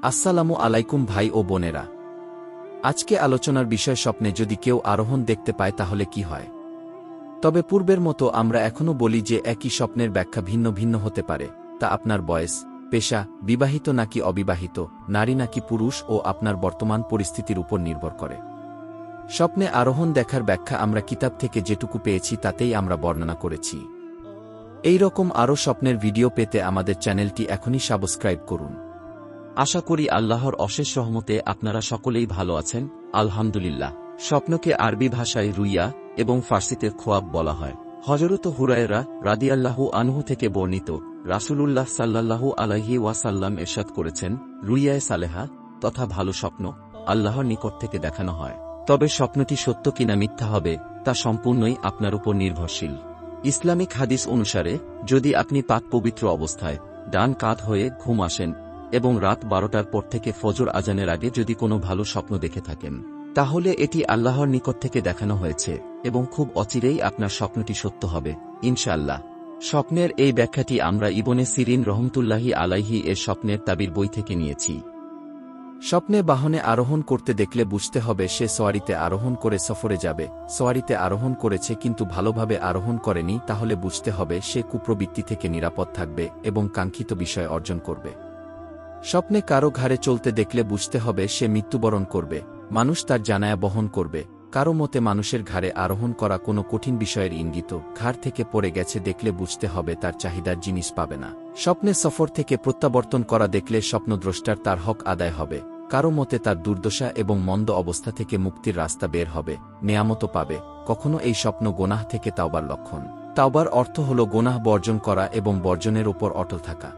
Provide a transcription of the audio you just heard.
আসসালামু আলাইকুম ভাই ও বোনেরা। আজকে আলোচনার বিষয় স্বপ্নে যদি কেউ আরোহণ দেখতে পায় তাহলে কি হয়। তবে পূর্বের মতো আমরা এখনও বলি যে একই স্বপ্নের ব্যাখ্যা ভিন্ন ভিন্ন হতে পারে, তা আপনার বয়স, পেশা, বিবাহিত নাকি অবিবাহিত, নারী নাকি পুরুষ ও আপনার বর্তমান পরিস্থিতির উপর নির্ভর করে। স্বপ্নে আরোহণ দেখার ব্যাখ্যা আমরা কিতাব থেকে যেটুকু পেয়েছি তাতেই আমরা বর্ণনা করেছি। এই রকম আরও স্বপ্নের ভিডিও পেতে আমাদের চ্যানেলটি এখনই সাবস্ক্রাইব করুন। আশা করি আল্লাহর অশেষ রহমতে আপনারা সকলেই ভালো আছেন, আলহামদুলিল্লাহ। স্বপ্নকে আরবি ভাষায় রুইয়া এবং ফার্সিতে খোয়াব বলা হয়। হযরত হুরায়রা রাদিয়াল্লাহু আনহু থেকে বর্ণিত, রাসূলুল্লাহ সাল্লাল্লাহু আলাইহি ওয়াসাল্লাম ইরশাদ করেছেন, রুইয়ায়ে সালেহা তথা ভালো স্বপ্ন আল্লাহর নিকট থেকে দেখানো হয়। তবে স্বপ্নটি সত্য কিনা মিথ্যা হবে তা সম্পূর্ণই আপনার উপর নির্ভরশীল। ইসলামিক হাদিস অনুসারে যদি আপনি পাক পবিত্র অবস্থায় ডান কাঁধ হয়ে ঘুম আসেন এবং রাত 12টার পর থেকে ফজর আজানের আগে যদি কোনো ভালো স্বপ্ন দেখে থাকেন, তাহলে এটি আল্লাহর নিকট থেকে দেখানো হয়েছে এবং খুব অচিরেই আপনার স্বপ্নটি সত্য হবে ইনশাআল্লাহ। স্বপ্নের এই ব্যাখ্যাটি আমরা ইবনে সিরিন রহমতুল্লাহি আলাইহি এর স্বপ্নের তাবির বই থেকে নিয়েছি। স্বপ্নে বাহনে আরোহণ করতে দেখলে বুঝতে হবে সে সওয়ারিতে আরোহণ করে সফরে যাবে। সওয়ারিতে আরোহণ করেছে কিন্তু ভালোভাবে আরোহণ করেনি, তাহলে বুঝতে হবে সে কুপ্রবৃত্তি থেকে নিরাপদ থাকবে এবং কাঙ্ক্ষিত বিষয় অর্জন করবে। স্বপ্নে কারো ঘাড়ে চলতে দেখলে বুঝতে হবে সে মৃত্যুবরণ করবে, মানুষ তার জানায়া বহন করবে। কারো মতে মানুষের ঘাড়ে আরোহণ করা কোনো কঠিন বিষয়ের ইঙ্গিত। ঘাড় থেকে পড়ে গেছে দেখলে বুঝতে হবে তার চাহিদার জিনিস পাবে না। স্বপ্নে সফর থেকে প্রত্যাবর্তন করা দেখলে স্বপ্নদ্রষ্টার তার হক আদায় হবে। কারো মতে তার দুর্দশা এবং মন্দ অবস্থা থেকে মুক্তির রাস্তা বের হবে, নেয়ামত পাবে। কখনো এই স্বপ্ন গোনাহ থেকে তাওবার লক্ষণ। তাওবার অর্থ হল গোনাহ বর্জন করা এবং বর্জনের ওপর অটল থাকা।